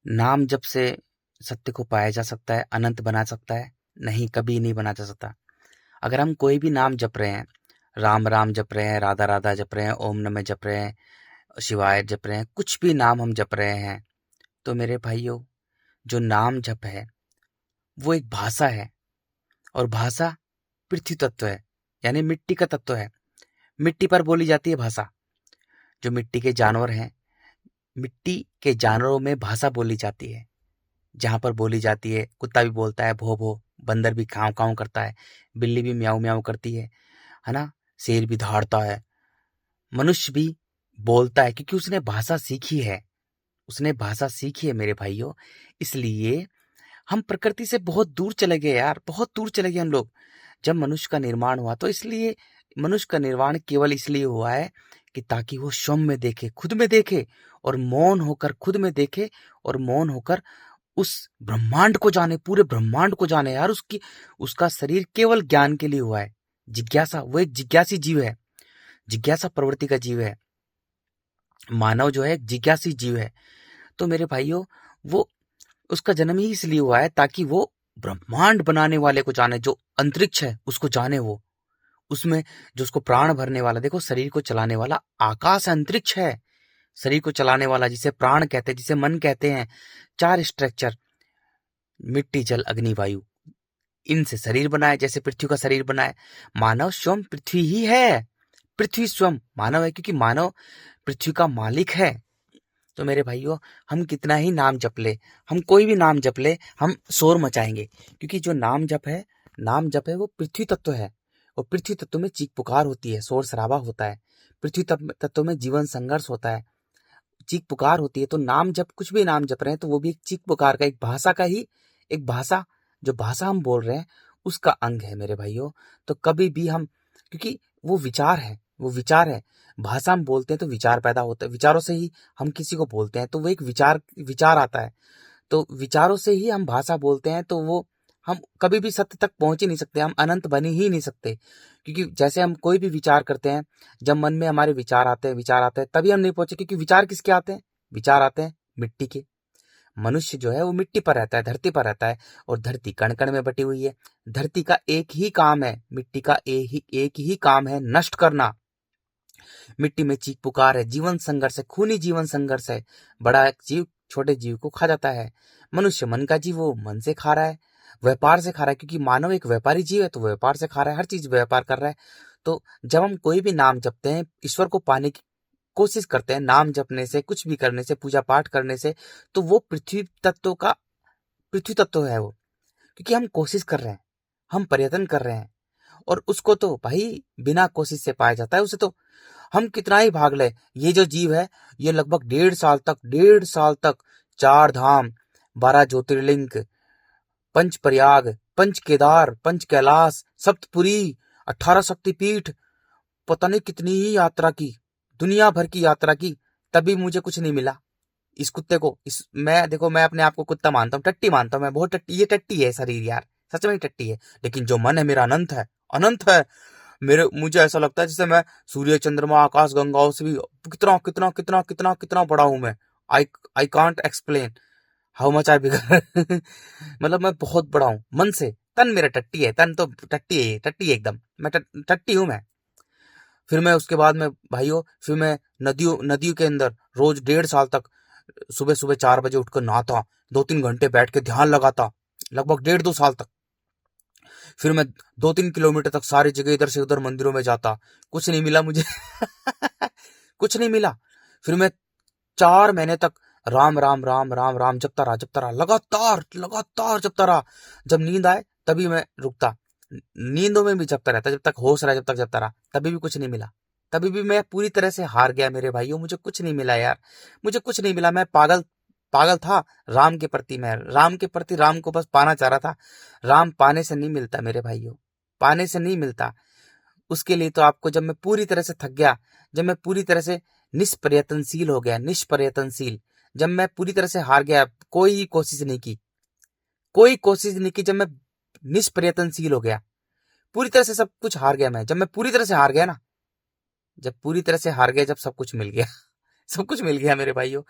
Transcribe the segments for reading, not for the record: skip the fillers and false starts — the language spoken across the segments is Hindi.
नाम जप से सत्य को पाया जा सकता है, अनंत बना सकता है? नहीं, कभी नहीं बना जा सकता। अगर हम कोई भी नाम जप रहे हैं, राम राम जप रहे हैं, राधा राधा जप रहे हैं, ओम नमः जप रहे हैं, शिवाय जप रहे हैं, कुछ भी नाम हम जप रहे हैं, तो मेरे भाइयों, जो नाम जप है वो एक भाषा है। और भाषा पृथ्वी तत्व है, यानी मिट्टी का तत्व है। मिट्टी पर बोली जाती है भाषा। जो मिट्टी के जानवर हैं, मिट्टी के जानवरों में भाषा बोली जाती है। जहां पर बोली जाती है, कुत्ता भी बोलता है भो भो, बंदर भी काव काव करता है, बिल्ली भी म्याऊ म्याऊ करती है ना, शेर भी दहाड़ता है, मनुष्य भी बोलता है, क्योंकि उसने भाषा सीखी है। उसने भाषा सीखी है मेरे भाइयों। इसलिए हम प्रकृति से बहुत दूर चले गए यार, बहुत दूर चले गए हम लोग। जब मनुष्य का निर्माण हुआ तो इसलिए मनुष्य का निर्माण केवल इसलिए हुआ है कि ताकि वो स्वयं में देखे, खुद में देखे, और मौन होकर खुद में देखे, और मौन होकर उस ब्रह्मांड को जाने, पूरे ब्रह्मांड को जाने यार। उसका शरीर केवल ज्ञान के लिए हुआ है। जिज्ञासा, वो एक जिज्ञासी जीव है, जिज्ञासा प्रवृत्ति का जीव है। मानव जो है एक जिज्ञासी जीव है। तो मेरे भाइयों, वो उसका जन्म ही इसलिए हुआ है ताकि वो ब्रह्मांड बनाने वाले को जाने, जो अंतरिक्ष है उसको जाने। वो उसमें जो उसको प्राण भरने वाला, देखो शरीर को चलाने वाला आकाश अंतरिक्ष है। शरीर को चलाने वाला जिसे प्राण कहते हैं, जिसे मन कहते हैं, चार स्ट्रक्चर, मिट्टी जल अग्नि वायु, इनसे शरीर बनाए, जैसे पृथ्वी का शरीर बनाए। मानव स्वयं पृथ्वी ही है। पृथ्वी स्वयं मानव है, क्योंकि मानव पृथ्वी का मालिक है। तो मेरे भाइयों, हम कितना ही नाम जप ले, हम कोई भी नाम जप ले, हम शोर मचाएंगे, क्योंकि जो नाम जप है, नाम जप है वो पृथ्वी तत्व है। और पृथ्वी तत्व में चीख पुकार होती है, शोर शराबा होता है। पृथ्वी तत्व में जीवन संघर्ष होता है, चीख पुकार होती है। तो नाम जप, कुछ भी नाम जप रहे हैं तो वो भी एक चीख पुकार का, एक भाषा का ही, एक भाषा, जो भाषा हम बोल रहे हैं उसका अंग है मेरे भाइयों। तो कभी भी हम, क्योंकि वो विचार है, वो विचार है। भाषा हम बोलते हैं तो विचार पैदा होता है, विचारों से ही हम किसी को बोलते हैं तो वो एक विचार, विचार आता है। तो विचारों से ही हम भाषा बोलते हैं, तो वो हम कभी भी सत्य तक पहुंच ही नहीं सकते, हम अनंत बन ही नहीं सकते। क्योंकि जैसे हम कोई भी विचार करते हैं, जब मन में हमारे विचार आते हैं, विचार आते हैं, तभी हम नहीं पहुंचे। क्योंकि विचार किसके आते हैं? विचार आते हैं मिट्टी के। मनुष्य जो है वो मिट्टी पर रहता है, धरती पर रहता है, और धरती कण कण में बटी हुई है। धरती का एक ही काम है, मिट्टी का एक ही काम है, नष्ट करना। मिट्टी में चीख पुकार है, जीवन संघर्ष है, खूनी जीवन संघर्ष है। बड़ा जीव छोटे जीव को खा जाता है। मनुष्य मन का जीव, वो मन से खा रहा है, व्यापार से खा रहा है, क्योंकि मानव एक व्यापारी जीव है, तो व्यापार से खा रहा है, हर चीज व्यापार कर रहा है। तो जब हम कोई भी नाम जपते हैं, ईश्वर को पाने की कोशिश करते हैं, नाम जपने से, कुछ भी करने से, पूजा पाठ करने से, तो वो पृथ्वी तत्व है वो। क्योंकि हम कोशिश कर रहे हैं, हम प्रयत्न कर रहे हैं, और उसको तो भाई बिना कोशिश से पाया जाता है। उसे तो हम कितना ही भाग ले, ये जो जीव है, ये लगभग 1.5 साल तक 4 धाम, 12 ज्योतिर्लिंग, पंच प्रयाग, पंच केदार, पंच कैलाश, सप्तपुरी, 18 शक्तिपीठ, पता नहीं कितनी ही यात्रा की, दुनिया भर की यात्रा की, तभी मुझे कुछ नहीं मिला। इस कुत्ते को, इस मैं देखो, मैं अपने आप को कुत्ता मानता हूँ, टट्टी मानता हूँ, मैं बहुत टट्टी, ये टट्टी है शरीर यार, सच में ही टट्टी है। लेकिन जो मन है मेरा अनंत है, अनंत है। मेरे मुझे ऐसा लगता है जैसे मैं सूर्य चंद्रमा आकाश गंगाओं से भी कितना कितना कितना कितना कितना बड़ा हूं मैं। I I can't explain how much I bigger मतलब मैं बहुत बड़ा हूँ मन से। तन मेरा टट्टी है, तन तो टट्टी है, टट्टी है एकदम, मैं टट्टी हूं मैं। फिर मैं उसके बाद में भाइयों, फिर मैं नदियों नदियों के अंदर रोज 1.5 साल तक सुबह सुबह 4 बजे उठकर नहाता, 2-3 घंटे बैठ के ध्यान लगाता, लगभग 1.5-2 साल तक। फिर मैं 2-3 किलोमीटर तक सारी जगह इधर से उधर मंदिरों में जाता, कुछ नहीं मिला मुझे कुछ नहीं मिला। फिर मैं 4 महीने तक राम राम राम राम राम जपता रहा, लगातार लगातार जपता रहा। जब नींद आए तभी मैं रुकता, नींदों में भी जपता रहता, जब तक होश रहा जब तक जपता रहा, तभी भी कुछ नहीं मिला। तभी भी मैं पूरी तरह से हार गया मेरे भाइयों, मुझे कुछ नहीं मिला यार, मुझे कुछ नहीं मिला। मैं पागल पागल था राम के प्रति, मैं राम के प्रति, राम को बस पाना चाह रहा था। राम पाने से नहीं मिलता मेरे भाइयों, पाने से नहीं मिलता। उसके लिए तो आपको, जब मैं पूरी तरह से थक गया, जब मैं पूरी तरह से निष्प्रयत्नशील हो गया, निष्प्रयत्नशील, जब मैं पूरी तरह से हार गया, कोई कोशिश नहीं की, कोई कोशिश नहीं की, जब मैं निष्प्रयत्नशील हो गया, पूरी तरह से सब कुछ हार गया मैं, जब मैं पूरी तरह से हार गया ना, जब पूरी तरह से हार गया, जब सब कुछ मिल गया सब कुछ मिल गया मेरे भाइयों।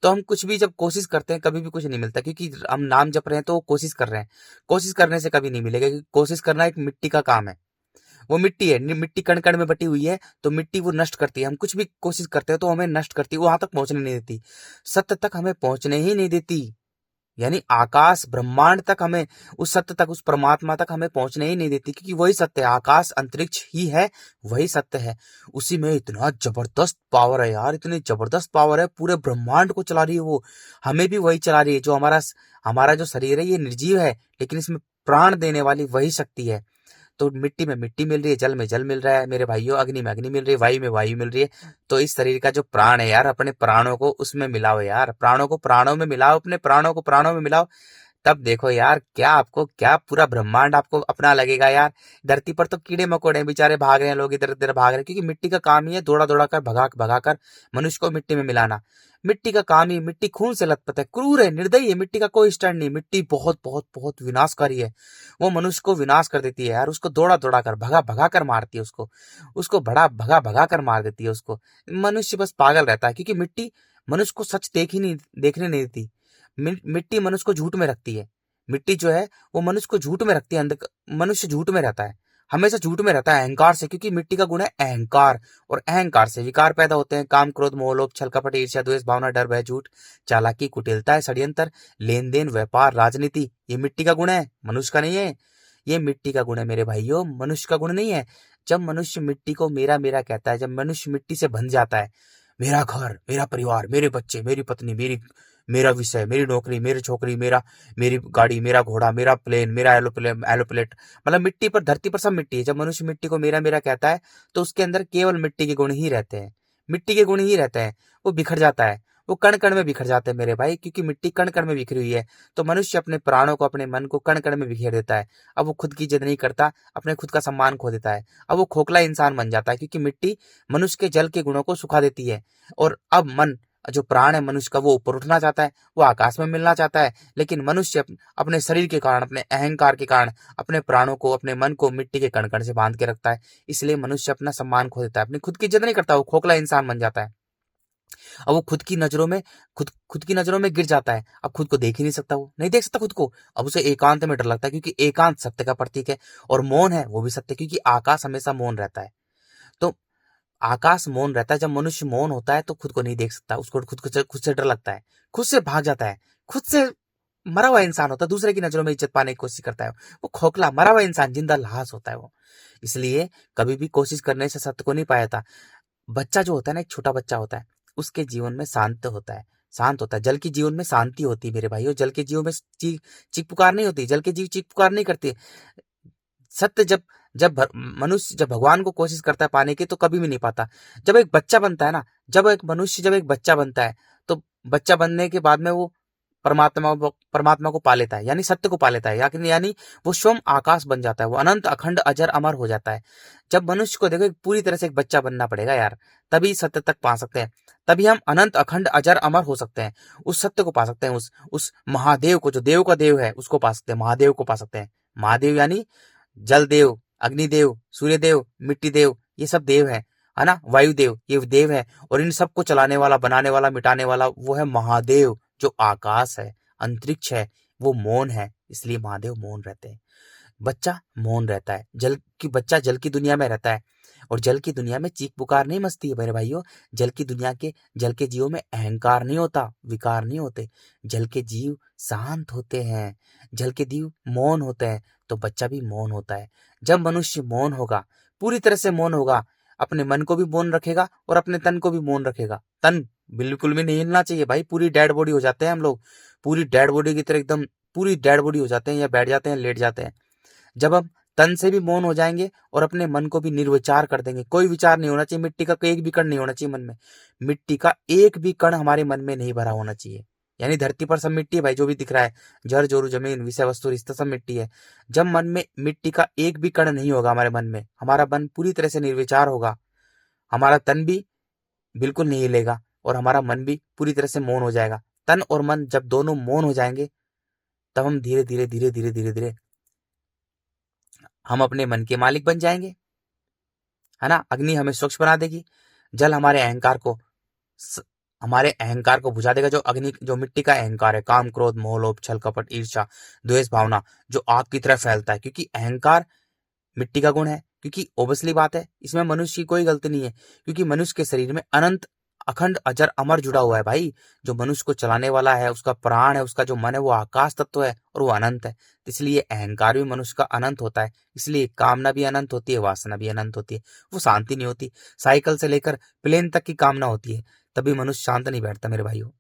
तो हम कुछ भी जब कोशिश करते हैं कभी भी कुछ नहीं मिलता, क्योंकि हम नाम जप रहे हैं तो वो कोशिश कर रहे हैं। कोशिश करने से कभी नहीं मिलेगा, क्योंकि कोशिश करना एक मिट्टी का काम है। वो मिट्टी है, मिट्टी कण कण में बटी हुई है, तो मिट्टी वो नष्ट करती है। हम कुछ भी कोशिश करते हैं तो हमें नष्ट करती है, वो वहां तक पहुंचने नहीं देती, सत्य तक हमें पहुंचने ही नहीं देती। यानी आकाश ब्रह्मांड तक हमें, उस सत्य तक, उस परमात्मा तक हमें पहुंचने ही नहीं देती, क्योंकि वही सत्य है। आकाश अंतरिक्ष ही है, वही सत्य है। उसी में इतना जबरदस्त पावर है यार, इतनी जबरदस्त पावर है, पूरे ब्रह्मांड को चला रही है वो। हमें भी वही चला रही है। जो हमारा हमारा जो शरीर है ये निर्जीव है, लेकिन इसमें प्राण देने वाली वही शक्ति है। तो मिट्टी में मिट्टी मिल रही है, जल में जल मिल रहा है मेरे भाइयों, अग्नि में अग्नि मिल रही है, वायु में वायु मिल रही है। तो इस शरीर का जो प्राण है यार, अपने प्राणों को उसमें मिलाओ यार, प्राणों को प्राणों में मिलाओ, अपने प्राणों को प्राणों में मिलाओ। तब देखो यार, क्या आपको, क्या पूरा ब्रह्मांड आपको अपना लगेगा यार। धरती पर तो कीड़े मकोड़े बेचारे भाग रहे हैं, लोग इधर उधर भाग रहे हैं, क्योंकि मिट्टी का काम ही है दौड़ा दौड़ा कर भगा भगा कर मनुष्य को मिट्टी में मिलाना। मिट्टी का काम ही, मिट्टी खून से लथपथ है, क्रूर है, निर्दयी है, मिट्टी का कोई स्टैंड नहीं। मिट्टी बहुत बहुत बहुत विनाशकारी है, वो मनुष्य को विनाश कर देती है यार। उसको दौड़ा दौड़ा कर भगा भगा कर मारती है, उसको उसको बड़ा भगा भगा कर मार देती है उसको। मनुष्य बस पागल रहता है, क्योंकि मिट्टी मनुष्य को सच देखने नहीं देती। मिट्टी मनुष्य को झूठ में रखती है। मिट्टी जो है वो मनुष्य को झूठ में रखती है, अंदर मनुष्य झूठ में रहता है, हमेशा झूठ में रहता है, अहंकार से, क्योंकि मिट्टी का गुण है अहंकार। और अहंकार से विकार पैदा होते हैं, काम क्रोध मोह लोभ छल कपट ईर्ष्या द्वेष भावना डर भय झूठ चालाकी कुटिलता है षड्यंत्र लेन देन व्यापार राजनीति। ये मिट्टी का गुण है, मनुष्य का नहीं है। ये मिट्टी का गुण है मेरे भाइयों, मनुष्य का गुण नहीं है। जब मनुष्य मिट्टी को मेरा मेरा कहता है, जब मनुष्य मिट्टी से बंध जाता है, मेरा घर, मेरा परिवार, मेरे बच्चे, मेरी पत्नी, मेरा विषय, मेरी नौकरी, मेरी छोकरी, मेरी गाड़ी, मेरा घोड़ा, मेरा प्लेन, मेरा एलोप्लेट, मतलब मिट्टी पर, धरती पर सब मिट्टी है। जब मनुष्य मिट्टी को मेरा मेरा कहता है, तो उसके अंदर केवल मिट्टी के गुण ही रहते हैं, मिट्टी के गुण ही रहते हैं। वो बिखर जाता है, वो कण कण में बिखर जाते हैं मेरे भाई, क्योंकि मिट्टी कण कण में बिखरी हुई है। तो मनुष्य अपने प्राणों को, अपने मन को कण कण में बिखेर देता है। अब वो खुद की इज्जत नहीं करता, अपने खुद का सम्मान खो देता है। अब वो खोखला इंसान बन जाता है, क्योंकि मिट्टी मनुष्य के जल के गुणों को सुखा देती है। और अब मन, जो प्राण है मनुष्य का, वो ऊपर उठना चाहता है, वो आकाश में मिलना चाहता है। लेकिन मनुष्य अपने शरीर के कारण, अपने अहंकार के कारण, अपने प्राणों को, अपने मन को मिट्टी के कण कण से बांध के रखता है। इसलिए मनुष्य अपना सम्मान खो देता है, अपनी खुद की इज्जत नहीं करता, वो खोखला इंसान बन जाता है। अब वो खुद की नजरों में, खुद की नजरों में गिर जाता है। अब खुद को देख ही नहीं सकता, वो नहीं देख सकता खुद को। अब उसे एकांत में डर लगता है, क्योंकि एकांत सत्य का प्रतीक है। और मौन है वो भी सत्य, क्योंकि आकाश हमेशा मौन रहता है। तो आकाश मौन रहता है। जब मनुष्य मौन होता है तो खुद को नहीं देख सकता, उसको खुद से डर लगता है, खुद से भाग जाता है, खुद से मरा हुआ इंसान होता है, दूसरे की नजरों में इज्जत पाने की कोशिश करता है। वो खोखला मरा हुआ इंसान, जिंदा लाश होता है वो। इसलिए कभी भी कोशिश करने से सत्य को नहीं पाया था। बच्चा जो होता है ना, एक छोटा बच्चा होता है, उसके जीवन में शांत होता है, शांत होता है। जल के जीवन में शांति होती है मेरे भाइयों। जल के जीवन में चीख पुकार नहीं होती, जल के जीव चीख पुकार नहीं करती। सत्य जब जब मनुष्य जब भगवान को कोशिश करता है पाने की, तो कभी भी नहीं पाता। जब एक बच्चा बनता है ना, जब एक बच्चा बनता है, तो बच्चा बनने के बाद में वो परमात्मा को पा लेता है, यानी सत्य को पा लेता है, यानी वो स्वयं आकाश बन जाता है, वो अनंत अखंड अजर अमर हो जाता है। जब मनुष्य को देखो, पूरी तरह से एक बच्चा बनना पड़ेगा यार, तभी सत्य तक पा सकते हैं, तभी हम अनंत अखंड अजर अमर हो सकते हैं, उस सत्य को पा सकते हैं, उस महादेव को, जो देव का देव है, उसको पा सकते हैं, महादेव को पा सकते हैं। महादेव यानी जल देव, अग्निदेव, सूर्य देव, मिट्टी देव, ये सब देव है ना, वायु देव, ये देव है। और इन सबको चलाने वाला, बनाने वाला, मिटाने वाला वो है महादेव, जो आकाश है, अंतरिक्ष है, वो मौन है, इसलिए महादेव मौन रहते हैं। बच्चा मौन रहता है, बच्चा जल की दुनिया में रहता है। और जल की दुनिया में चीख पुकार नहीं मचती है मेरे भाइयों। जल के जीवों में अहंकार नहीं होता, विकार नहीं होते। जल के जीव शांत होते हैं, जल के जीव मौन होते हैं, तो बच्चा भी मौन होता है। जब मनुष्य मौन होगा, पूरी तरह से मौन होगा, अपने मन को भी मौन रखेगा और अपने तन को भी मौन रखेगा। तन बिल्कुल भी नहीं हिलना चाहिए भाई, पूरी डेड बॉडी हो जाते हैं हम लोग, पूरी डेड बॉडी की तरह एकदम पूरी डेड बॉडी हो जाते हैं, या बैठ जाते हैं, लेट जाते हैं। जब हम तन से भी मौन हो जाएंगे और अपने मन को भी निर्विचार कर देंगे, कोई विचार नहीं होना चाहिए, मिट्टी का एक भी कण नहीं होना चाहिए मन में, मिट्टी का एक भी कण हमारे मन में नहीं भरा होना चाहिए। यानी धरती पर सब मिट्टी है भाई, जो भी दिख रहा है, जड़ जोरू जमीन विषय वस्तु रिश्ता सब मिट्टी है। जब मन में मिट्टी का एक भी कण नहीं होगा हमारे मन में, हमारा मन पूरी तरह से निर्विचार होगा, हमारा तन भी बिल्कुल नहीं हिलेगा और हमारा मन भी पूरी तरह से मौन हो जाएगा। तन और मन जब दोनों मौन हो जाएंगे, तब हम धीरे धीरे धीरे धीरे धीरे धीरे हम अपने मन के मालिक बन जाएंगे, है ना। अग्नि हमें स्वच्छ बना देगी, जल हमारे अहंकार को हमारे अहंकार को बुझा देगा। जो मिट्टी का अहंकार है, काम क्रोध मोह लोभ छल कपट ईर्ष्या द्वेष भावना, जो आग की तरह फैलता है, क्योंकि अहंकार मिट्टी का गुण है। क्योंकि ओबियसली बात है, इसमें मनुष्य की कोई गलती नहीं है, क्योंकि मनुष्य के शरीर में अनंत अखंड अजर अमर जुड़ा हुआ है भाई। जो मनुष्य को चलाने वाला है, उसका प्राण है, उसका जो मन है, वो आकाश तत्व है और वो अनंत है। तो इसलिए अहंकार भी मनुष्य का अनंत होता है। इसलिए कामना भी अनंत होती है, वासना भी अनंत होती है। वो शांति नहीं होती। साइकिल से लेकर प्लेन तक की कामना होती है, तभी मनुष्य शांत नहीं बैठता मेरे भाइयों।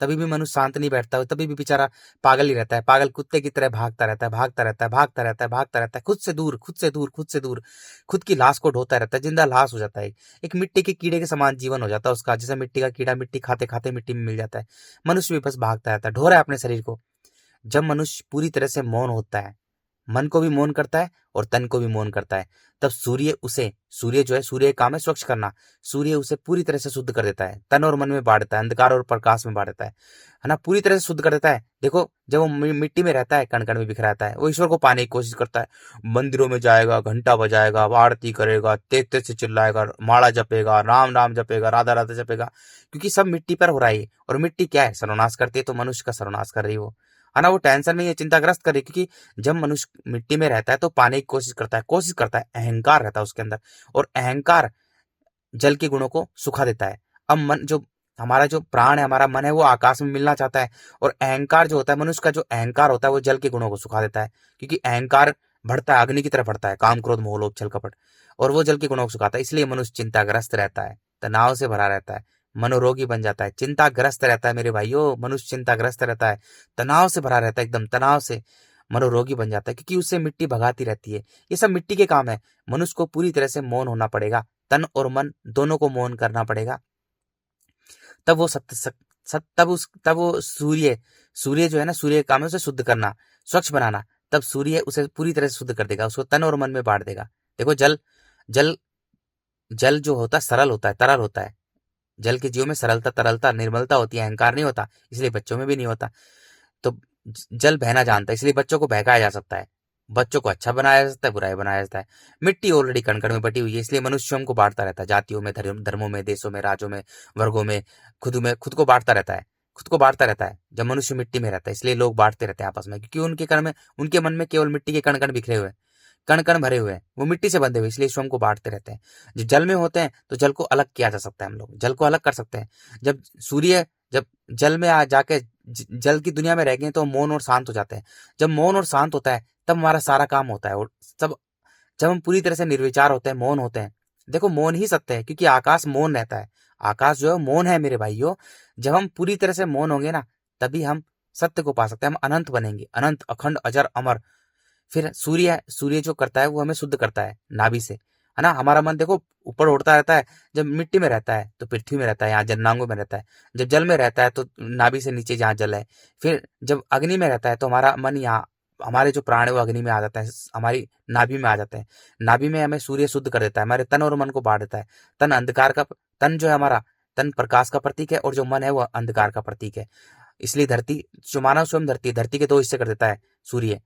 तभी भी मनुष्य शांत नहीं बैठता, तभी भी बेचारा पागल ही रहता है। पागल कुत्ते की तरह भागता रहता है, भागता रहता है, भागता रहता है, भागता रहता है, खुद से दूर, खुद से दूर, खुद से दूर, खुद की लाश को ढोता रहता है, जिंदा लाश हो जाता है। एक मिट्टी के कीड़े के समान जीवन हो जाता है उसका। जैसे मिट्टी का कीड़ा मिट्टी खाते खाते मिट्टी में मिल जाता है, मनुष्य भी बस भागता रहता है, ढो रहा है अपने शरीर को। जब मनुष्य पूरी तरह से मौन होता है, मन को भी मौन करता है और तन को भी मौन करता है, तब सूर्य जो है, सूर्य का काम है स्वच्छ करना। सूर्य उसे पूरी तरह से शुद्ध कर देता है, तन और मन में बांट देता है, अंधकार और प्रकाश में बांट देता है ना, पूरी तरह से शुद्ध कर देता है। देखो, जब वो मिट्टी में रहता है, कण कण में बिखरा रहता है, वो ईश्वर को पाने की कोशिश करता है। मंदिरों में जाएगा, घंटा बजाएगा, आरती करेगा, तेज तेज से चिल्लाएगा, माला जपेगा, राम नाम जपेगा, राधा राधा जपेगा, क्योंकि सब मिट्टी पर हो रहा है। और मिट्टी क्या है, सर्वनाश करती है, तो मनुष्य का सर्वनाश कर रही है वो, है ना। वो टेंशन में ये चिंताग्रस्त कर रही है, क्योंकि जब मनुष्य मिट्टी में रहता है तो पाने की कोशिश करता है, अहंकार रहता है उसके अंदर, और अहंकार जल के गुणों को सुखा देता है। अब हमारा जो प्राण है, हमारा मन है, वो आकाश में मिलना चाहता है, और अहंकार जो होता है, मनुष्य का जो अहंकार होता है, वो जल के गुणों को सुखा देता है। क्योंकि अहंकार बढ़ता है, अग्नि की तरफ बढ़ता है, काम क्रोध मोह लोभ छल कपट, और वो जल के गुणों को सुखाता है। इसलिए मनुष्य चिंताग्रस्त रहता है, तनाव से भरा रहता है, मनोरोगी बन जाता है, चिंताग्रस्त रहता है मेरे भाइयों। मनुष्य चिंताग्रस्त रहता है, तनाव से भरा रहता है, एकदम तनाव से मनोरोगी बन जाता है, क्योंकि उससे मिट्टी भगाती रहती है। ये सब मिट्टी के काम है। मनुष्य को पूरी तरह से मौन होना पड़ेगा, तन और मन दोनों को मौन करना पड़ेगा, तब वो सत्य तब वो सूर्य जो है ना, सूर्य का काम है उसे शुद्ध करना, स्वच्छ बनाना। तब सूर्य उसे पूरी तरह से शुद्ध कर देगा, उसको तन और मन में बांट देगा। देखो, जल जल जो होता है सरल होता है, तरल होता है। जल के जीव में सरलता, तरलता, निर्मलता होती है, अहंकार नहीं होता, इसलिए बच्चों में भी नहीं होता। तो जल बहना जानता है, इसलिए बच्चों को बहकाया जा सकता है। बच्चों को अच्छा बनाया जा सकता है, बुराई बनाया जाता है। मिट्टी ऑलरेडी कण कण में बटी हुई है, इसलिए मनुष्य स्वयं को बांटता रहता है, जातियों में, धर्मों में, देशों में, राज्यों में, वर्गों में, खुद को बांटता रहता है। खुद को बांटता रहता है जब मनुष्य मिट्टी में रहता है, इसलिए लोग बांटते रहते हैं आपस में, क्योंकि उनके मन में केवल मिट्टी के कण कण बिखरे हुए हैं, कण कण भरे हुए हैं, वो मिट्टी से बंधे हुए, इसलिए स्वयं को बांटते रहते हैं। जो जल में होते हैं तो जल को अलग किया जा सकता है, हम लोग जल को अलग कर सकते हैं। जब सूर्य जब जल में आ जाके जल की दुनिया में रह गए तो मौन और शांत हो जाते हैं। जब मौन और शांत होता है तब हमारा सारा काम होता है, और जब हम पूरी तरह से निर्विचार होते हैं, मौन होते हैं। देखो, मौन ही सत्य है, क्योंकि आकाश मौन रहता है। आकाश जो है मौन है मेरे भाइयों। जब हम पूरी तरह से मौन होंगे ना, तभी हम सत्य को पा सकते हैं, हम अनंत बनेंगे, अनंत अखंड अजर अमर। फिर सूर्य जो करता है वो हमें शुद्ध करता है नाभि से, है ना। हमारा मन देखो ऊपर उड़ता रहता है, जब मिट्टी में रहता है तो पृथ्वी में रहता है, यहाँ जलनांगों में रहता है। जब जल में रहता है तो नाभि से नीचे जहाँ जल है। फिर जब अग्नि में रहता है तो हमारा मन यहाँ, हमारे जो प्राण है वो अग्नि में आ जाता है, हमारी नाभि में आ जाते हैं। नाभि में हमें सूर्य शुद्ध कर देता है, हमारे तन और मन को बांट देता है। तन जो है हमारा, तन प्रकाश का प्रतीक है, और जो मन है वो अंधकार का प्रतीक है। इसलिए धरती, जो मानव स्वयं धरती के दो हिस्से कर देता है सूर्य,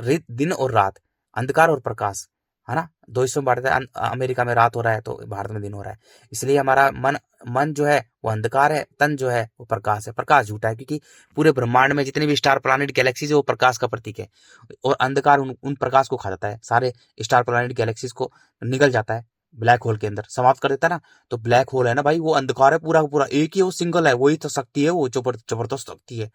दिन और रात, अंधकार और प्रकाश, है ना। दो हिस्सों में बांटता है। अमेरिका में रात हो रहा है तो भारत में दिन हो रहा है। इसलिए हमारा मन जो है वो अंधकार है, तन जो है वो प्रकाश है। प्रकाश झूठा है, क्योंकि पूरे ब्रह्मांड में जितने भी स्टार प्लैनेट गैलेक्सीज है वो प्रकाश का प्रतीक है, और अंधकार उन प्रकाश को खा जाता है, सारे स्टार प्लैनेट गैलेक्सीज को निगल जाता है, ब्लैक होल के अंदर समाप्त कर देता है ना। तो ब्लैक होल है ना भाई, वो अंधकार है पूरा का पूरा, एक ही वो सिंगल है, वही तो शक्ति है, वो जबरदस्त शक्ति है।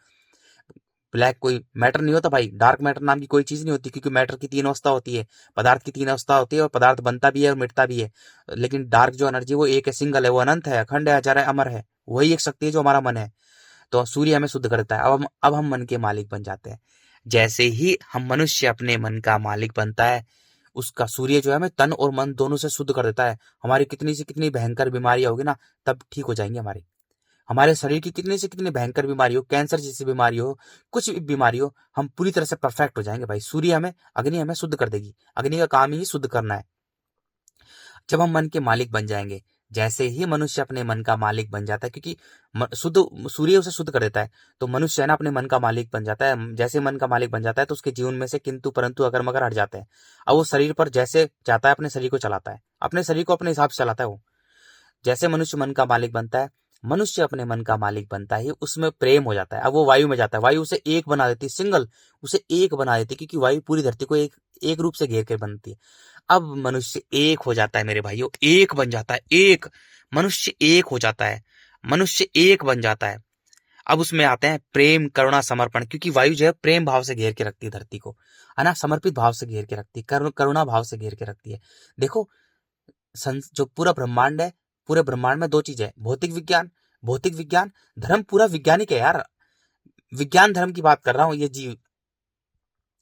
ब्लैक कोई मैटर नहीं होता भाई, डार्क मैटर नाम की कोई चीज नहीं होती, क्योंकि मैटर की तीन अवस्था होती है, पदार्थ की तीन अवस्था होती है, और पदार्थ बनता भी है और मिटता भी है। लेकिन डार्क जो एनर्जी वो एक है, सिंगल है, वो अनंत है, अखंड है, अजर है, अमर है। वही एक शक्ति है जो हमारा मन है। तो सूर्य हमें शुद्ध करता है। अब हम मन के मालिक बन जाते हैं। जैसे ही हम मनुष्य अपने मन का मालिक बनता है, उसका सूर्य जो है हमें तन और मन दोनों से शुद्ध कर देता है। हमारी कितनी से कितनी भयंकर बीमारियां होगी ना, तब ठीक हो जाएंगी हमारी। हमारे शरीर की कितनी से कितनी भयंकर बीमारी हो, कैंसर जैसी बीमारी हो, कुछ भी बीमारी हो, हम पूरी तरह से परफेक्ट हो जाएंगे भाई। अग्नि हमें शुद्ध कर देगी। अग्नि का काम ही शुद्ध करना है। जब हम मन के मालिक बन जाएंगे, जैसे ही मनुष्य अपने मन का मालिक बन जाता है, क्योंकि सूर्य उसे शुद्ध कर देता है, तो मनुष्य है ना अपने मन का मालिक बन जाता है। जैसे मन का मालिक बन जाता है तो उसके जीवन में से किंतु परंतु अगर मगर हट जाते हैं। अब वो शरीर पर जैसे चाहता है अपने शरीर को चलाता है, अपने शरीर को अपने हिसाब से चलाता है वो। जैसे मनुष्य मन का मालिक बनता है, मनुष्य अपने मन का मालिक बनता है, उसमें प्रेम हो जाता है। अब वो वायु में जाता है, वायु उसे एक बना देती है, सिंगल, उसे एक बना देती है, क्योंकि वायु पूरी धरती को एक रूप से घेर के बनती है। अब मनुष्य एक हो जाता है मेरे भाइयों, एक बन जाता है, एक मनुष्य एक हो जाता है, मनुष्य एक बन जाता है। अब उसमें आते हैं प्रेम, करुणा, समर्पण, क्योंकि वायु जो है प्रेम भाव से घेर के रखती है धरती को, है ना, समर्पित भाव से घेर के रखती है, करुणा भाव से घेर के रखती है। देखो, जो पूरा ब्रह्मांड है, पूरे ब्रह्मांड में दो चीजें, भौतिक विज्ञान, धर्म पूरा वैज्ञानिक है यार, विज्ञान धर्म की बात कर रहा हूँ।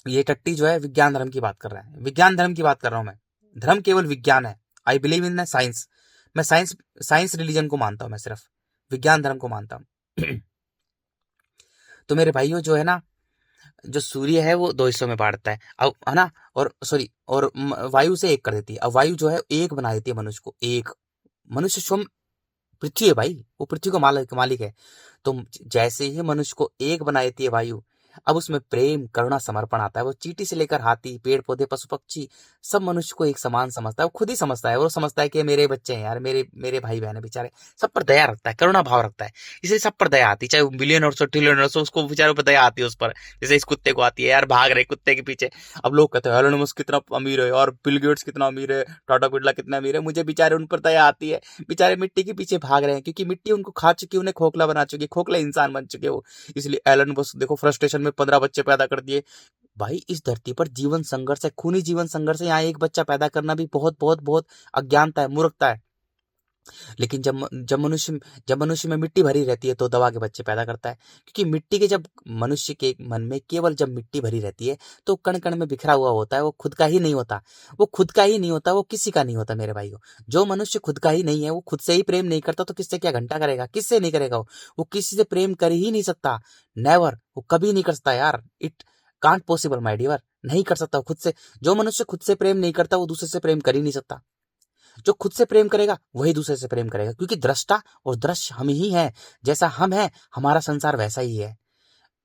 ये टट्टी जो है विज्ञान धर्म की बात कर रहा है, विज्ञान धर्म की बात कर रहा हूँ मैं। धर्म केवल विज्ञान है। I believe in science. मैं साइंस रिलीजन को मानता हूँ, मैं सिर्फ विज्ञान धर्म को मानता हूँ। तो मेरे भाइयों जो है ना, जो सूर्य है वो दो हिस्सों में बांटता है, अब है ना, और वायु से एक कर देती है। अब वायु जो है एक बना देती है मनुष्य को, एक मनुष्य स्वयं पृथ्वी है भाई, वो पृथ्वी का मालिक है। तो जैसे ही मनुष्य को एक बना देती है वायु, अब उसमें प्रेम, करुणा, समर्पण आता है। वो चींटी से लेकर हाथी, पेड़ पौधे, पशु पक्षी, सब मनुष्य को एक समान समझता है। वो खुद ही समझता है, वो समझता है कि मेरे बच्चे हैं यार, मेरे भाई बहन है बेचारे। सब पर दया रखता है, करुणा भाव रखता है, इसलिए सब पर दया आती है, चाहे वो बिलियनर्स हो, ट्रिलियनर्स हो, उसको बेचारे पर दया आती है उस पर। जैसे इस कुत्ते को आती है यार, भाग रहे कुत्ते के पीछे। अब लोग कहते हैं एलन मस्क कितना अमीर है और बिल गेट्स कितना अमीर है, टाटा बिरला कितना अमीर है, मुझे बेचारे उन पर दया आती है। बेचारे मिट्टी के पीछे भाग रहे हैं, क्योंकि मिट्टी उनको खा चुकी है, उन्हें खोखला बना चुकी है, खोखला इंसान बन चुके वो। इसलिए एलन मस्क देखो, फ्रस्ट्रेशन में 15 बच्चे पैदा कर दिए। भाई इस धरती पर जीवन संघर्ष है, खूनी जीवन संघर्ष है। यहाँ एक बच्चा पैदा करना भी बहुत बहुत बहुत अज्ञानता है, मूर्खता है। लेकिन जब मनुष्य में मिट्टी भरी रहती है तो दबा के बच्चे पैदा करता है, क्योंकि मिट्टी के जब मनुष्य के मन में केवल जब मिट्टी भरी रहती है तो कण कण में बिखरा हुआ होता है, वो खुद का ही नहीं होता, वो खुद का ही नहीं होता, वो किसी का नहीं होता मेरे भाइयों। जो मनुष्य खुद का ही नहीं है, वो खुद से ही प्रेम नहीं करता तो किससे क्या घंटा करेगा, किससे नहीं करेगा। वो किसी से प्रेम कर ही नहीं सकता, नेवर, वो कभी नहीं कर सकता यार। It can't possible my dear, नहीं कर सकता खुद से। जो मनुष्य खुद से प्रेम नहीं करता वो दूसरे से प्रेम कर ही नहीं सकता। जो खुद से प्रेम करेगा वही दूसरे से प्रेम करेगा, क्योंकि दृष्टा और दृश्य हम ही हैं। जैसा हम हैं हमारा संसार वैसा ही है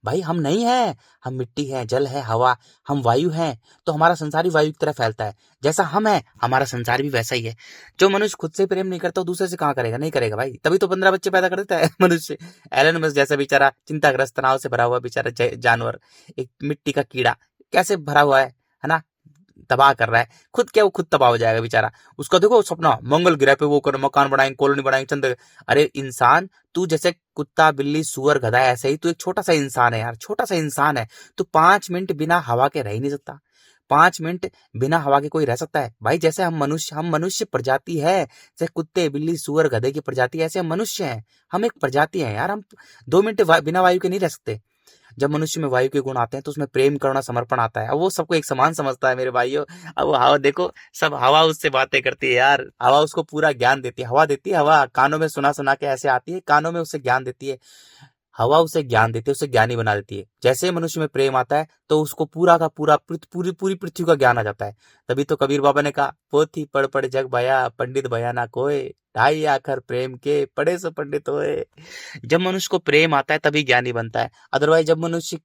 भाई। हम नहीं हैं, हम मिट्टी हैं, जल है, हवा, हम वायु हैं, तो हमारा संसार भी वायु की तरह फैलता है। जैसा हम हैं हमारा संसार भी वैसा ही है। जो मनुष्य खुद से प्रेम नहीं करता वो दूसरे से कहाँ करेगा, नहीं करेगा भाई, तभी तो 15 बच्चे पैदा कर देता है मनुष्य। एलन मस्क जैसा बेचारा चिंताग्रस्त, तनाव से भरा हुआ बेचारा जानवर, एक मिट्टी का कीड़ा कैसे भरा हुआ है ना, तबाह कर रहा है खुद। क्या वो खुद तबाह हो जाएगा बेचारा। उसका देखो सपना, मंगल ग्रह पे वो कर मकान बनाएंगे, कॉलोनी बनाएंगे, चंद। अरे इंसान, तू जैसे कुत्ता, बिल्ली, सुअर, गधा, ऐसे ही तू एक छोटा सा इंसान है यार, छोटा सा इंसान है। तू 5 मिनट बिना हवा के रह ही नहीं सकता। 5 मिनट बिना हवा के कोई रह सकता है भाई? जैसे हम मनुष्य प्रजाति है, जैसे कुत्ते, बिल्ली, सुअर, गधे की प्रजाति, ऐसे हम मनुष्य हैं। हम एक प्रजाति हैं यार। हम 2 मिनट बिना वायु के नहीं रह सकते। जब मनुष्य में वायु के गुण आते हैं तो उसमें प्रेम, करुणा, समर्पण आता है। अब वो सबको एक समान समझता है मेरे भाइयों। अब हवा देखो, सब हवा उससे बातें करती है यार, हवा उसको पूरा ज्ञान देती है। हवा देती है, हवा कानों में सुना सुना के ऐसे आती है, कानों में उसे ज्ञान देती है। हवा उसे ज्ञान देती है, उसे ज्ञानी बना देती है। जैसे ही मनुष्य में प्रेम आता है तो उसको पूरा का पूरा पूरी पूरी पृथ्वी का ज्ञान आ जाता है। तभी तो कबीर बाबा ने कहा, पोथी पढ़ पढ़ जग भया, पंडित भया ना कोय, ढाई आखर प्रेम के, पढ़े सो पंडित होए। जब मनुष्य को प्रेम आता है तभी ज्ञानी बनता है। अदरवाइज जब मनुष्य,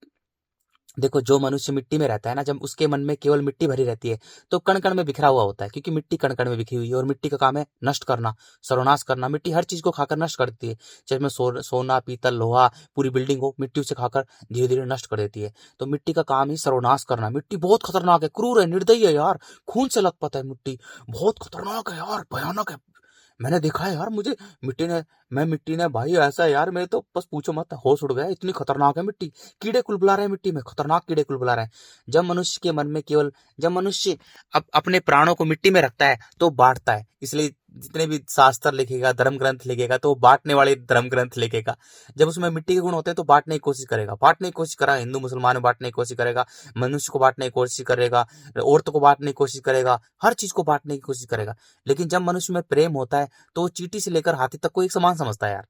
देखो जो मनुष्य मिट्टी में रहता है ना, जब उसके मन में केवल मिट्टी भरी रहती है तो कण कण में बिखरा हुआ होता है, क्योंकि मिट्टी कण कण में बिखरी हुई है। और मिट्टी का काम है नष्ट करना, सर्वनाश करना। मिट्टी हर चीज को खाकर नष्ट कर देती है। चाहे में सोना, पीतल, लोहा, पूरी बिल्डिंग हो, मिट्टी उसे खाकर धीरे धीरे नष्ट कर देती है। तो मिट्टी का काम ही सर्वनाश करना। मिट्टी बहुत खतरनाक है, क्रूर है, निर्दयी है यार, खून से लथपथ है मिट्टी, बहुत खतरनाक है यार, भयानक है। मैंने देखा है यार, मुझे मिट्टी ने भाई ऐसा यार, मेरे तो बस पूछो मत, होश उड़ गया, इतनी खतरनाक है मिट्टी। कीड़े कुलबुला रहे हैं मिट्टी में, खतरनाक कीड़े कुलबुला रहे हैं। जब मनुष्य के मन में केवल, जब मनुष्य अपने प्राणों को मिट्टी में रखता है तो बांटता है। इसलिए जितने भी शास्त्र लिखेगा, धर्म ग्रंथ लिखेगा, तो बांटने वाले धर्म ग्रंथ लिखेगा। जब उसमें मिट्टी के गुण होते हैं तो बांटने की कोशिश करेगा, हिंदू मुसलमान में बांटने की कोशिश करेगा, मनुष्य को बांटने की कोशिश करेगा, औरत को बांटने की कोशिश करेगा, हर चीज को बांटने की कोशिश करेगा। लेकिन जब मनुष्य में प्रेम होता है तो वो चींटी से लेकर हाथी तक को एक समान समझता है यार।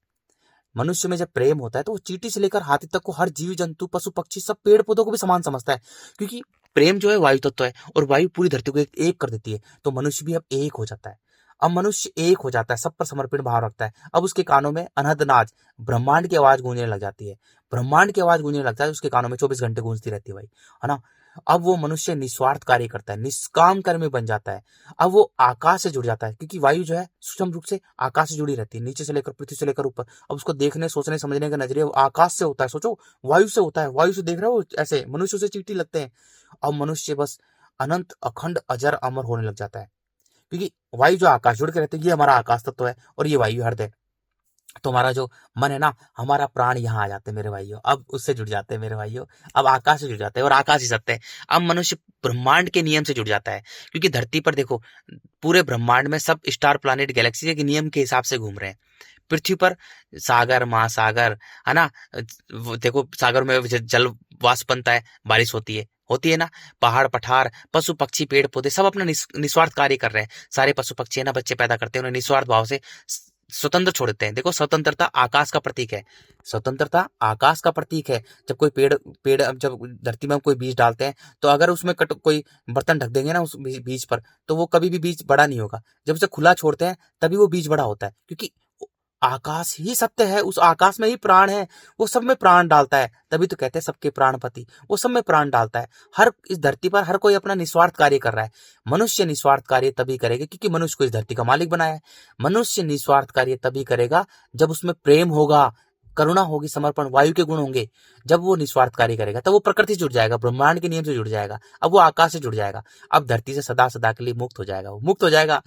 मनुष्य में जब प्रेम होता है तो वो चींटी से लेकर हाथी तक को, हर जीव जंतु, पशु पक्षी, सब पेड़ पौधों को भी समान समझता है। क्योंकि प्रेम जो है वायु तत्व है, और वायु पूरी धरती को एक कर देती है। तो मनुष्य भी अब एक हो जाता है। अब मनुष्य एक हो जाता है, सब पर समर्पित भाव रखता है। अब उसके कानों में अनहद नाद, ब्रह्मांड की आवाज गूंजने लग जाती है। ब्रह्मांड की आवाज गूंजने लगता है, उसके कानों में 24 घंटे गूंजती रहती है भाई, है ना। अब वो मनुष्य निस्वार्थ कार्य करता है, निष्काम कर्मी बन जाता है। अब वो आकाश से जुड़ जाता है, क्योंकि वायु जो है सूक्ष्म रूप से आकाश से जुड़ी रहती है, नीचे से लेकर पृथ्वी से लेकर ऊपर। अब उसको देखने, सोचने, समझने का नजरिया आकाश से होता है। सोचो, वायु से होता है, वायु से देख रहे हो, ऐसे मनुष्य से चींटी लगते हैं। अब मनुष्य बस अनंत, अखंड, अजर, अमर होने लग जाता है, क्योंकि वायु जो आकाश जुड़ के रहते हैं, ये हमारा आकाश तत्व है और ये वायु हृदय। तो हमारा जो मन है ना, हमारा प्राण यहाँ आ जाते हैं मेरे भाइयों, अब उससे जुड़ जाते हैं मेरे भाइयों, अब आकाश से जुड़ जाते हैं और आकाश ही सत्य है। अब मनुष्य ब्रह्मांड के नियम से जुड़ जाता है, क्योंकि धरती पर देखो, पूरे ब्रह्मांड में सब स्टार, प्लैनेट, गैलेक्सी के नियम के हिसाब से घूम रहे हैं। पृथ्वी पर सागर, महासागर, है ना, देखो सागर में जल वाष्प बनता है, बारिश होती है ना, पहाड़, पठार, पशु, पक्षी, पेड़, पौधे सब अपना निस्वार्थ कार्य कर रहे हैं। सारे पशु पक्षी है ना, बच्चे पैदा करते हैं, उन्हें निस्वार्थ भाव से स्वतंत्र छोड़ देते हैं। देखो, स्वतंत्रता आकाश का प्रतीक है, स्वतंत्रता आकाश का प्रतीक है। जब कोई पेड़ जब धरती में हम कोई बीज डालते हैं, तो अगर उसमें कोई बर्तन ढक देंगे ना उस बीज पर, तो वो कभी भी बीज बड़ा नहीं होगा। जब उसे खुला छोड़ते हैं तभी वो बीज बड़ा होता है, क्योंकि आकाश ही सत्य है, उस आकाश में ही प्राण है, वो सब में प्राण डालता है। तभी तो कहते हैं सबके प्राणपति, वो सब में प्राण डालता है। हर इस धरती पर हर कोई अपना निस्वार्थ कार्य कर रहा है। मनुष्य निस्वार्थ कार्य तभी करेगा क्योंकि मनुष्य को इस धरती का मालिक बनाया है। मनुष्य निस्वार्थ कार्य तभी करेगा जब उसमें प्रेम होगा, करुणा होगी, समर्पण, वायु के गुण होंगे। जब वो निस्वार्थ कार्य करेगा तब वो प्रकृति से जुड़ जाएगा, ब्रह्मांड के नियम से जुड़ जाएगा, अब वो आकाश से जुड़ जाएगा। अब धरती से सदा सदा के लिए मुक्त हो जाएगा, वो मुक्त हो जाएगा,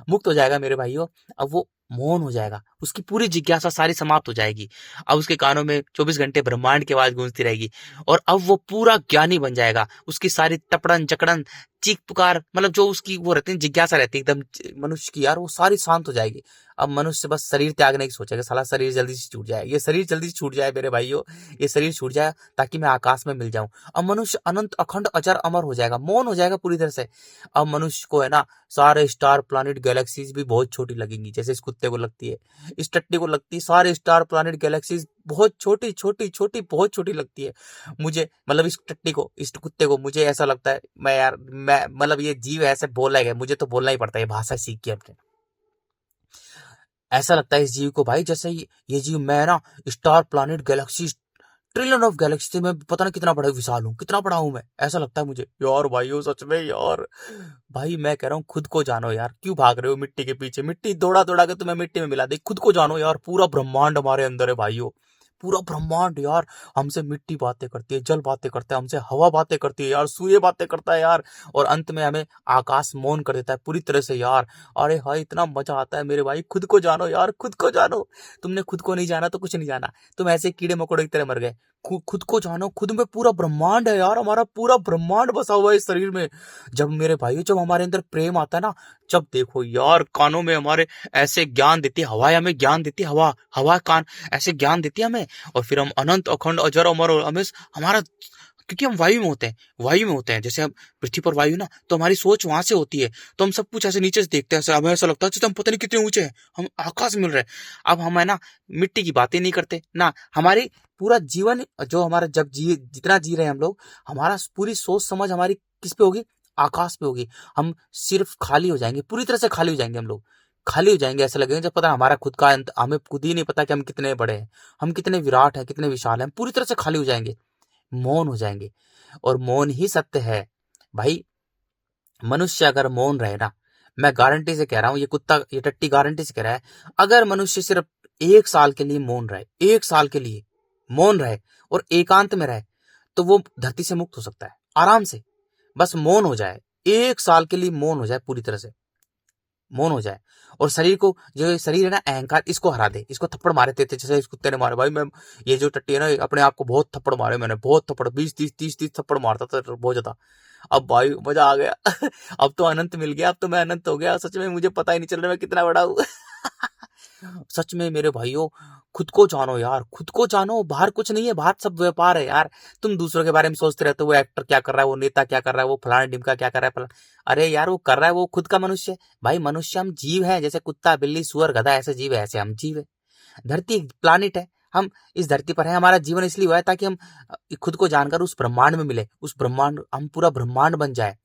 मुक्त हो जाएगा मेरे भाइयों। अब वो मौन हो जाएगा, उसकी पूरी जिज्ञासा सारी समाप्त हो जाएगी। अब उसके कानों में 24 घंटे ब्रह्मांड की आवाज गूंजती रहेगी और अब वो पूरा ज्ञानी बन जाएगा। उसकी सारी तपड़न जकड़न, चीख पुकार, मतलब जो उसकी वो रहती है जिज्ञासा रहती है एकदम मनुष्य की यार, वो सारी शांत हो जाएगी। अब मनुष्य बस शरीर त्यागने की सोचेगा, साला शरीर जल्दी से छूट जाए, ये शरीर जल्दी से छूट जाए मेरे भाइयों, ये शरीर छूट जाए ताकि मैं आकाश में मिल जाऊं। अब मनुष्य अनंत, अखंड, अजर, अमर हो जाएगा, मौन हो जाएगा पूरी तरह से। अब मनुष्य को है ना सारे स्टार, प्लैनेट, गैलेक्सीज भी बहुत छोटी लगेंगी, जैसे इस कुत्ते को लगती है, इस टट्टी को लगती है। सारे स्टार, प्लैनेट, गैलेक्सीज बहुत छोटी छोटी छोटी बहुत छोटी लगती है मुझे, मतलब इस टट्टी को, इस कुत्ते को मुझे ऐसा लगता है, मैं मतलब ये जीव ऐसे बोला है, मुझे तो बोलना ही पड़ता है, ये भाषा सीख के अपने। ऐसा लगता है इस जीव को भाई, जैसे ये जीव, मैं ना star, planet, Galaxy, trillion of Galaxy में पता नहीं कितना बड़ा विशाल हूँ, कितना बड़ा हूँ मैं, ऐसा लगता है मुझे यार भाइयों, सच में यार। भाई मैं कह रहा हूँ खुद को जानो यार, क्यों भाग रहे हो मिट्टी के पीछे, मिट्टी दौड़ा दौड़ा के तुम्हें मिट्टी में मिला दे। खुद को जानो यार, पूरा ब्रह्मांड हमारे अंदर है भाइयों, पूरा ब्रह्मांड यार। हमसे मिट्टी बातें करती है, जल बातें करता है, हमसे हवा बातें करती है यार, सूर्य बातें करता है यार, और अंत में हमें आकाश मौन कर देता है पूरी तरह से यार। अरे हाय, इतना मजा आता है मेरे भाई। खुद को जानो यार, खुद को जानो। तुमने खुद को नहीं जाना तो कुछ नहीं जाना, तुम ऐसे कीड़े मकोड़े की तरह मर गए। खुद को जानो, खुद में पूरा ब्रह्मांड है यार, हमारा पूरा ब्रह्मांड बसा हुआ है इस शरीर में। जब मेरे भाई, जब हमारे अंदर प्रेम आता है ना, जब देखो यार, कानों में हमारे ऐसे ज्ञान देती है, हवा हमें ज्ञान देती है, हवा हवा कान ऐसे ज्ञान देती है हमें, और फिर हम अनंत, अखंड, अजर, अमर, और हमें हमारा, क्योंकि हम वायु में होते हैं, वायु में होते हैं। जैसे हम पृथ्वी पर वायु ना, तो हमारी सोच वहां से होती है, तो हम सब कुछ ऐसे नीचे से देखते हैं, हमें ऐसा लगता है जैसे हम पता नहीं कितने ऊंचे हैं, हम आकाश में मिल रहे हैं। अब हम है ना मिट्टी की बातें नहीं करते ना, हमारी पूरा जीवन जो हमारा, जब जितना जी रहे हैं हम लोग, हमारा पूरी सोच समझ हमारी किस पे होगी, आकाश पे होगी। हम सिर्फ खाली हो जाएंगे, पूरी तरह से खाली हो जाएंगे, हम लोग खाली हो जाएंगे। ऐसा लगेगा जब पता हमारा खुद का अंत, हमें खुद ही नहीं पता कि हम कितने बड़े हैं, हम कितने विराट हैं, कितने विशाल हैं, पूरी तरह से खाली हो जाएंगे, मौन हो जाएंगे। और मौन ही सत्य है भाई। मनुष्य अगर मौन रहे ना, मैं गारंटी से कह रहा हूं, ये कुत्ता, ये टट्टी गारंटी से कह रहा है, अगर मनुष्य सिर्फ 1 साल के लिए मौन रहे, 1 साल के लिए मौन रहे और एकांत में रहे, तो वो धरती से मुक्त हो सकता है आराम से। बस मौन हो जाए, 1 साल के लिए मौन हो जाए, पूरी तरह से मौन हो जाए, और शरीर को, जो शरीर है ना, अहंकार, इसको हरा दे, इसको थप्पड़ मारे थे जैसे इस कुत्ते ने मारे भाई। मैं, ये जो टट्टी है ना, अपने आप को बहुत थप्पड़ मारे मैंने, बहुत थप्पड़, 20 30 थप्पड़ मारता था बहुत ज्यादा। अब भाई मजा आ गया अब तो अनंत मिल गया, अब तो मैं अनंत हो गया, सच में मुझे पता ही नहीं चल रहा मैं कितना बड़ा हूँ सच में मेरे भाइयों, खुद को जानो यार, खुद को जानो। बाहर कुछ नहीं है, बाहर सब व्यापार है यार। तुम दूसरों के बारे में सोचते रहते हो, वो एक्टर क्या कर रहा है, वो नेता क्या कर रहा है, वो फलाना ढिमका क्या कर रहा है, फलाना। अरे यार, वो कर रहा है, वो खुद का मनुष्य है भाई। मनुष्य हम जीव है, जैसे कुत्ता, बिल्ली, सुअर, गधा ऐसे जीव है, ऐसे हम जीव है। धरती एक प्लानिट है, हम इस धरती पर है, हमारा जीवन इसलिए हुआ है ताकि हम खुद को जानकर उस ब्रह्मांड में मिले, उस ब्रह्मांड, हम पूरा ब्रह्मांड बन जाए।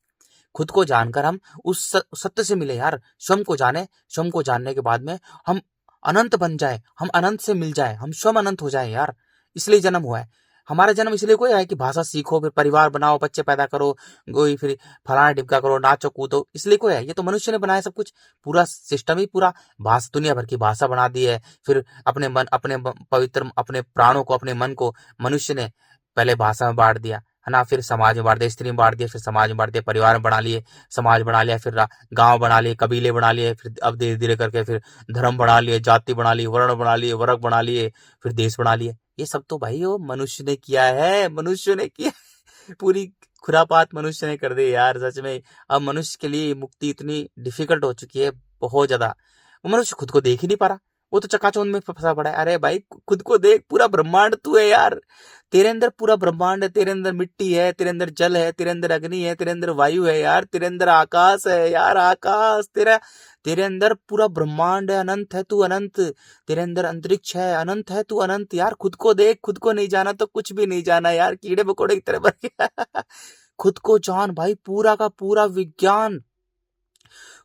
खुद को जानकर हम उस सत्य से मिले यार, स्वयं को जाने, स्वयं को जानने के बाद में हम अनंत बन जाए, हम अनंत से मिल जाए, हम स्वयं अनंत हो जाए यार। इसलिए जन्म हुआ है। हमारा जन्म इसलिए कोई है कि भाषा सीखो, फिर परिवार बनाओ, बच्चे पैदा करो, कोई फिर फलाना ढिमका करो, नाचो कूदो, इसलिए कोई है? ये तो मनुष्य ने बनाया सब कुछ। पूरा सिस्टम ही पूरा भाषा, दुनिया भर की भाषा बना दी है। फिर पवित्र अपने प्राणों को, अपने मन को मनुष्य ने पहले भाषा में बांट दिया, है ना, फिर समाज में बांट दिया, स्त्री में बांट दिया, फिर समाज में बांट दिया, परिवार में बना लिए, समाज बना लिया, फिर गांव बना लिए, कबीले बना लिए, फिर अब धीरे धीरे करके फिर धर्म बना लिए, जाति बना ली, वर्ण बना लिए, वर्ग बना लिए, फिर देश बना लिए। ये सब तो भाई वो मनुष्य ने किया है, मनुष्य ने किया। पूरी खुरापात मनुष्य ने कर दी यार, सच में। अब मनुष्य के लिए मुक्ति इतनी डिफिकल्ट हो चुकी है, बहुत ज्यादा। वो मनुष्य खुद को देख ही नहीं पा रहा, वो तो चकाचौंध में फंसा पड़ा है। अरे भाई खुद को देख, पूरा ब्रह्मांड तू है यार, तेरे अंदर पूरा ब्रह्मांड है, तेरे अंदर मिट्टी है, तेरे अंदर जल है, तेरे अंदर अग्नि है, तेरे अंदर वायु है यार, तेरे अंदर आकाश है यार, आकाश तेरा, तेरे अंदर पूरा ब्रह्मांड है, अनंत है तू अनंत, तेरे अंदर अंतरिक्ष है, अनंत है तू अनंत यार। खुद को देख, खुद को नहीं जाना तो कुछ भी नहीं जाना यार, कीड़े मकोड़े की तरह बन गया। खुद को जान भाई, पूरा का पूरा विज्ञान,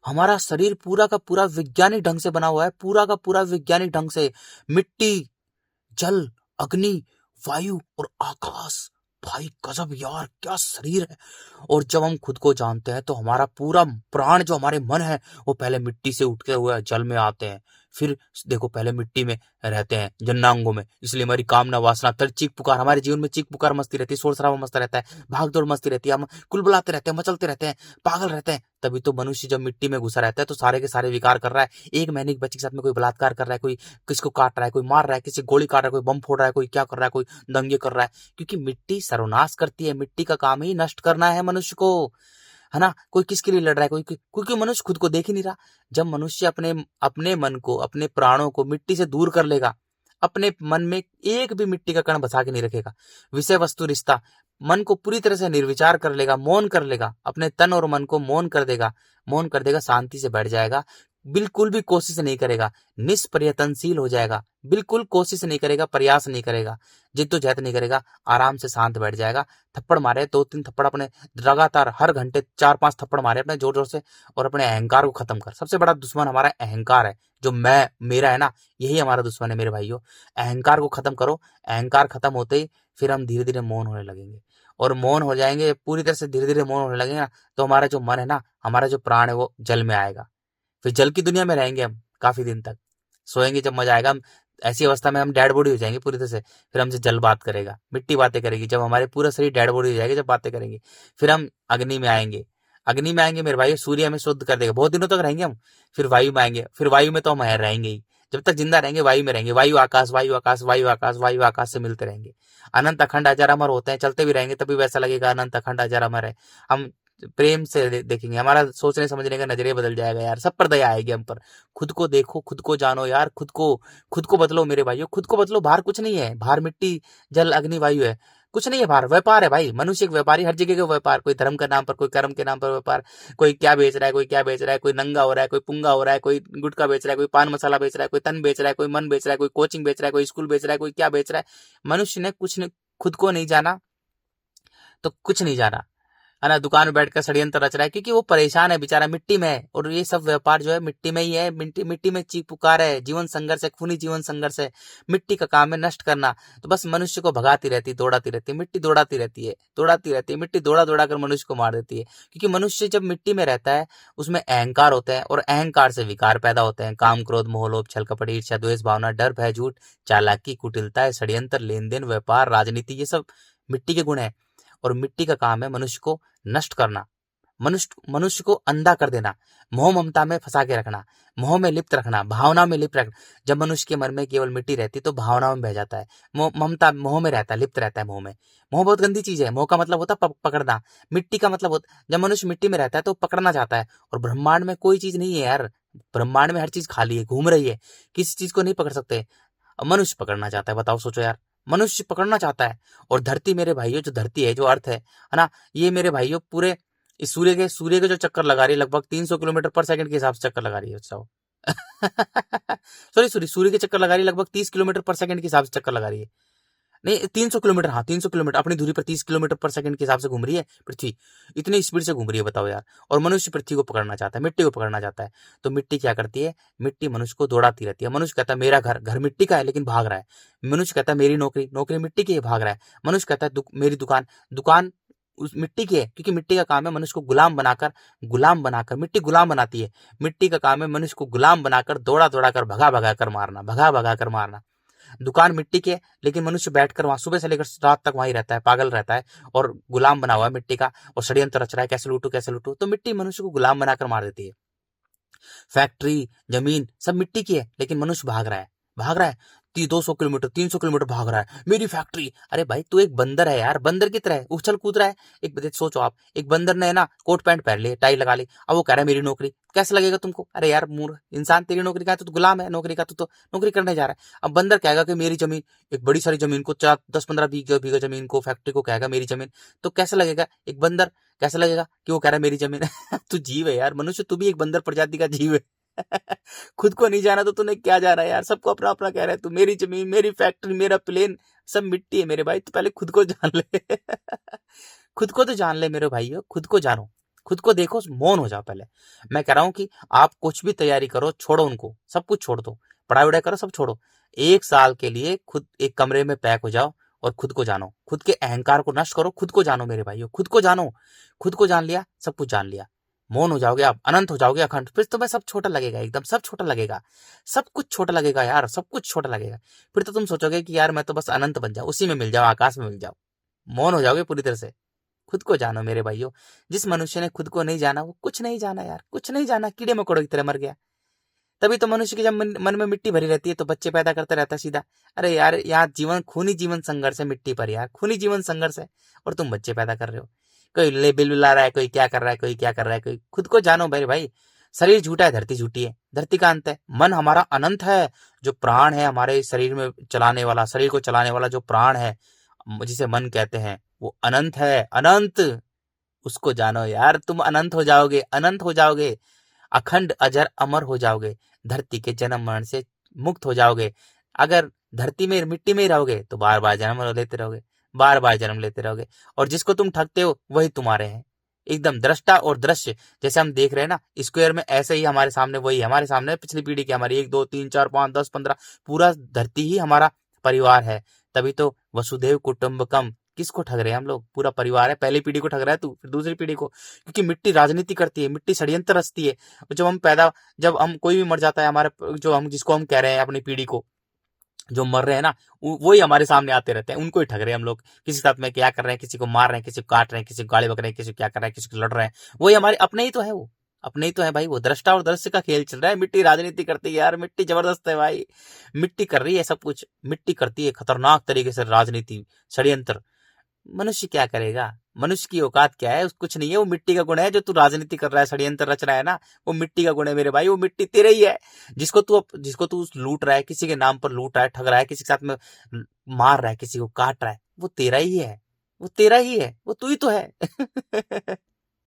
हमारा शरीर पूरा का पूरा वैज्ञानिक ढंग से बना हुआ है, पूरा का पूरा वैज्ञानिक ढंग से। मिट्टी, जल, अग्नि, वायु और आकाश, भाई गजब यार, क्या शरीर है। और जब हम खुद को जानते हैं तो हमारा पूरा प्राण, जो हमारे मन है, वो पहले मिट्टी से उठते हुए जल में आते हैं, फिर देखो पहले मिट्टी में रहते हैं, जन्नांगों में। इसलिए हमारी कामना वासना तर चीख पुकार, हमारे जीवन में चीख पुकार मस्ती रहती है, शोर शराबा मस्त रहता है, भाग दौड़ मस्ती रहती है, हम कुलबुलाते रहते हैं, मचलते रहते हैं, पागल रहते हैं। तभी तो मनुष्य जब मिट्टी में घुसा रहता है तो सारे के सारे विकार कर रहा है। एक महीने की बच्ची के साथ में कोई बलात्कार कर रहा है, कोई किसको काट रहा है, कोई मार रहा है, किसी गोली काट रहा है, कोई बम फोड़ रहा है, कोई क्या कर रहा है, कोई दंगे कर रहा है, क्योंकि मिट्टी सर्वनाश करती है। मिट्टी का काम ही नष्ट करना है मनुष्य को, है ना। कोई किसके लिए लड़ रहा है, कोई, क्योंकि मनुष्य खुद को देख ही नहीं रहा। जब मनुष्य अपने अपने मन को, अपने प्राणों को मिट्टी से दूर कर लेगा, अपने मन में एक भी मिट्टी का कण बसा के नहीं रखेगा, विषय वस्तु रिश्ता, मन को पूरी तरह से निर्विचार कर लेगा, मौन कर लेगा, अपने तन और मन को मौन कर देगा, मौन कर देगा, शांति से बैठ जाएगा, बिल्कुल भी कोशिश नहीं करेगा, निष्प्रयत्नशील हो जाएगा, बिल्कुल कोशिश नहीं करेगा, प्रयास नहीं करेगा, जिद्दोजहद नहीं करेगा, आराम से शांत बैठ जाएगा। थप्पड़ मारे 2-3 थप्पड़ अपने लगातार, हर घंटे 4-5 थप्पड़ मारे अपने जोर जोर से, और अपने अहंकार को खत्म कर। सबसे बड़ा दुश्मन हमारा अहंकार है, जो मैं मेरा है ना, यही हमारा दुश्मन है मेरे भाइयों। अहंकार को खत्म करो, अहंकार खत्म होते ही फिर हम धीरे धीरे मौन होने लगेंगे, और मौन हो जाएंगे पूरी तरह से, धीरे धीरे मौन होने लगेंगे ना, तो हमारा जो मन है ना, हमारा जो प्राण है, वो जल में आएगा। फिर जल की दुनिया में रहेंगे हम काफी दिन तक, सोएंगे जब मजा आएगा। हम ऐसी अवस्था में हम डेड बॉडी हो जाएंगे पूरी तरह से, फिर हमसे जल बात करेगा, मिट्टी बातें करेगी, जब हमारे पूरा शरीर डेड बॉडी हो जाएगा, जब बातें करेंगे। फिर हम अग्नि में आएंगे, अग्नि में आएंगे मेरे भाई, सूर्य हमें शुद्ध कर देगा, बहुत दिनों तक रहेंगे हम। फिर वायु में आएंगे, फिर वायु में तो हम रहेंगे ही, जब तक जिंदा रहेंगे वायु में रहेंगे, वायु आकाश, वायु आकाश, वायु आकाश, वायु आकाश से मिलते रहेंगे। अनंत अखंड अजर अमर होते हैं, चलते भी रहेंगे तभी वैसा लगेगा अनंत अखंड अजर अमर है। हम प्रेम से देखेंगे, हमारा सोचने समझने का नजरिया बदल जाएगा यार, सब पर दया आएगी हम पर। खुद को देखो, खुद को जानो यार, खुद को बदलो मेरे भाइयों, खुद को बदलो। बाहर कुछ नहीं है, बाहर मिट्टी, जल, अग्नि, वायु है, कुछ नहीं है बाहर। व्यापार है भाई, मनुष्य एक व्यापारी, हर जगह का व्यापार, कोई धर्म के नाम पर, कोई कर्म के नाम पर व्यापार, कोई क्या बेच रहा है, कोई क्या बेच रहा है, कोई नंगा हो रहा है, कोई पुंगा हो रहा है, कोई गुटखा बेच रहा है, कोई पान मसाला बेच रहा है, कोई तन बेच रहा है, कोई मन बेच रहा है, कोई कोचिंग बेच रहा है, कोई स्कूल बेच रहा है, कोई क्या बेच रहा है। मनुष्य ने कुछ ने खुद को नहीं जाना तो कुछ नहीं जाना, है ना। दुकान में बैठकर षड्यंत्र रच रहा है, क्योंकि वो परेशान है बेचारा, मिट्टी में है, और ये सब व्यापार जो है मिट्टी में ही है, मिट्टी मिट्टी में चीख पुकार है, जीवन संघर्ष है, खूनी जीवन संघर्ष है। मिट्टी का काम है नष्ट करना, तो बस मनुष्य को भगाती रहती, दौड़ाती रहती है, मिट्टी दौड़ाती रहती है, दौड़ाती रहती है, मिट्टी दौड़ा दौड़ा कर मनुष्य को मार देती है। क्योंकि मनुष्य जब मिट्टी में रहता है, उसमें अहंकार होता है, और अहंकार से विकार पैदा होते हैं, काम, क्रोध, मोह, लोभ, छल, कपट, ईर्ष्या, द्वेष भावना, डर, भय, झूठ, चालाकी, कुटिलता, षड्यंत्र, लेन देन, व्यापार, राजनीति, ये सब मिट्टी के गुण है। और मिट्टी का काम है मनुष्य को नष्ट करना, मनुष्य को अंधा कर देना, मोह ममता में फंसा के रखना, मोह में लिप्त रखना, भावना में लिप्त रखना। जब मनुष्य के मन में केवल मिट्टी रहती तो भावना में बह जाता है, ममता, मोह में रहता है, लिप्त रहता है मोह में। मोह बहुत गंदी चीज है, मोह का मतलब होता है पकड़ना, मिट्टी का मतलब होता, जब मनुष्य मिट्टी में रहता है तो पकड़ना चाहता है। और ब्रह्मांड में कोई चीज नहीं है यार, ब्रह्मांड में हर चीज खाली है, घूम रही है, किसी चीज को नहीं पकड़ सकते। अब मनुष्य पकड़ना चाहता है, बताओ, सोचो यार, मनुष्य पकड़ना चाहता है। और धरती मेरे भाइयों, जो धरती है, जो अर्थ है ना, ये मेरे भाइयों पूरे इस सूर्य के जो चक्कर लगा रही है, लगभग 300 किलोमीटर पर सेकंड के हिसाब से चक्कर लगा रही है। सॉरी, सूर्य के चक्कर लगा रही है लगभग 30 किलोमीटर पर सेकंड के हिसाब से चक्कर लगा रही है। नहीं, 300 किलोमीटर, हाँ 300 किलोमीटर, अपनी दूरी पर 30 किलोमीटर पर सेकंड के हिसाब से घूम रही है पृथ्वी, इतनी स्पीड से घूम रही है, बताओ यार। और मनुष्य पृथ्वी को पकड़ना चाहता है, मिट्टी को पकड़ना चाहता है। तो मिट्टी क्या करती है, मिट्टी मनुष्य को दौड़ाती रहती है। मनुष्य कहता है मेरा घर, घर मिट्टी का है लेकिन भाग रहा है। मनुष्य कहता है मेरी नौकरी, नौकरी मिट्टी की है, भाग रहा है। मनुष्य कहता है मेरी दुकान, दुकान उस मिट्टी की है, क्योंकि मिट्टी का काम है मनुष्य को गुलाम बनाकर, मिट्टी गुलाम बनाती है। मिट्टी का काम है मनुष्य को गुलाम बनाकर, दौड़ा दौड़ा कर, भगा भगा कर मारना, भगा भगा कर मारना। दुकान मिट्टी की है लेकिन मनुष्य बैठकर वहां सुबह से लेकर रात तक वहीं रहता है, पागल रहता है और गुलाम बना हुआ है मिट्टी का, और षड्यंत्र रच रहा है कैसे लूटू कैसे लूटू। तो मिट्टी मनुष्य को गुलाम बनाकर मार देती है। फैक्ट्री, जमीन सब मिट्टी की है लेकिन मनुष्य भाग रहा है, भाग रहा है 200 किलोमीटर, 300 किलोमीटर भाग रहा है, मेरी फैक्ट्री। अरे भाई तू एक बंदर है यार, बंदर की तरह उछल कूद रहा है। सोचो आप, एक बंदर ने ना कोट पैंट पहन लिए, टाई लगा ली, अब वो कह रहा है मेरी नौकरी, कैसा लगेगा तुमको? अरे यार मूर्ख इंसान, तेरी नौकरी का है, तो गुलाम है नौकरी का, तो नौकरी करने जा रहा है। अब बंदर कहेगा कि मेरी जमीन, एक बड़ी सारी जमीन को, 4 10 15 बीघा जमीन को, फैक्ट्री को कहेगा मेरी जमीन, तो कैसा लगेगा एक बंदर, कैसा लगेगा कि वो कह रहा है मेरी जमीन। तू जीव है यार, मनुष्य तू भी एक बंदर प्रजाति का जीव है। खुद को नहीं जाना तो तूने क्या जाना यार, सबको अपना अपना कह रहा है तू, मेरी जमीन, मेरी फैक्ट्री, मेरा प्लेन, सब मिट्टी है मेरे भाई। तो पहले खुद को जान ले। खुद को तो जान ले मेरे भाइयों, खुद को जानो, खुद को देखो, मौन हो जाओ पहले। मैं कह रहा हूं कि आप कुछ भी तैयारी करो, छोड़ो उनको, सब कुछ छोड़ दो, पढ़ाई वढ़ाई करो, सब छोड़ो। 1 साल के लिए खुद एक कमरे में पैक हो जाओ और खुद को जानो, खुद के अहंकार को नष्ट करो, खुद को जानो मेरे भाइयों, खुद को जानो। खुद को जान लिया, सब कुछ जान लिया, मौन हो जाओगे आप, अनंत हो जाओगे, अखंड। फिर तुम्हें सब छोटा लगेगा, एकदम सब छोटा लगेगा, सब कुछ छोटा लगेगा यार, सब कुछ छोटा लगेगा। फिर तो तुम सोचोगे कि यार मैं तो बस अनंत बन जाऊं, उसी में मिल जाऊं, आकाश में मिल जाऊं। मौन हो जाओगे पूरी तरह से। खुद को जानो मेरे भाइयों। जिस मनुष्य ने खुद को नहीं जाना वो कुछ नहीं जाना यार, कुछ नहीं जाना, कीड़े मकोड़ों की तरह मर गया। तभी तो मनुष्य के जब मन में मिट्टी भरी रहती है तो बच्चे पैदा करता रहता है सीधा। अरे यार यहाँ जीवन, खूनी जीवन संघर्ष है मिट्टी पर यार, खूनी जीवन संघर्ष है, और तुम बच्चे पैदा कर रहे हो। कोई लेबिल ला रहा है, कोई क्या कर रहा है, कोई क्या कर रहा है, कोई। खुद को जानो मेरे भाई। शरीर झूठा है, धरती झूठी है, धरती का अंत है। मन हमारा अनंत है, जो प्राण है हमारे शरीर में चलाने वाला, शरीर को चलाने वाला जो प्राण है, जिसे मन कहते हैं, वो अनंत है, अनंत। उसको जानो यार, तुम अनंत हो जाओगे, अनंत हो जाओगे, अखंड अजर अमर हो जाओगे, धरती के जन्म मरण से मुक्त हो जाओगे। अगर धरती में, मिट्टी में ही रहोगे तो बार बार जन्म लेते रहोगे, बार बार जन्म लेते रहोगे, और जिसको तुम ठगते हो वही तुम्हारे हैं। एकदम दृष्टा और दृश्य, जैसे हम देख रहे हैं ना स्क्वायर में, ऐसे ही हमारे सामने वही है, हमारे सामने पिछली पीढ़ी की हमारी 1 2 3 4 5 10 15, पूरा धरती ही हमारा परिवार है। तभी तो वसुधैव कुटुंबकम, किसको ठग रहे हैं हम लोग? पूरा परिवार है। पहली पीढ़ी को ठग रहा है तू, फिर दूसरी पीढ़ी को, क्योंकि मिट्टी राजनीति करती है, मिट्टी षड्यंत्र रचती है। जब हम कोई भी मर जाता है हमारे, जो हम जिसको हम कह रहे हैं अपनी पीढ़ी को, जो मर रहे हैं ना, वही हमारे सामने आते रहते हैं, उनको ही ठग रहे हैं हम लोग। किसी के साथ में क्या कर रहे हैं, किसी को मार रहे हैं, किसी को काट रहे हैं, किसी को गाली बक रहे हैं, किसी को क्या कर रहे हैं, किसी को लड़ रहे हैं, वही हमारे अपने ही तो है, वो अपने ही तो है भाई। वो दृष्टा और दृश्य का खेल चल रहा है। मिट्टी राजनीति करती है यार, मिट्टी जबरदस्त है भाई, मिट्टी कर रही है सब कुछ, मिट्टी करती है खतरनाक तरीके से राजनीति, षड्यंत्र। मनुष्य क्या करेगा? मनुष्य की औकात क्या है? कुछ नहीं है, वो मिट्टी का गुण है। जो तू राजनीति कर रहा है, षड्यंत्र रच रहा है ना, वो मिट्टी का गुण है मेरे भाई, वो मिट्टी तेरे ही है। जिसको तू लूट रहा है, किसी के नाम पर लूट रहा है, ठग रहा है, किसी के साथ में मार रहा है, किसी को काट रहा है, वो तेरा ही है, वो तेरा ही है, वो तू ही तो है।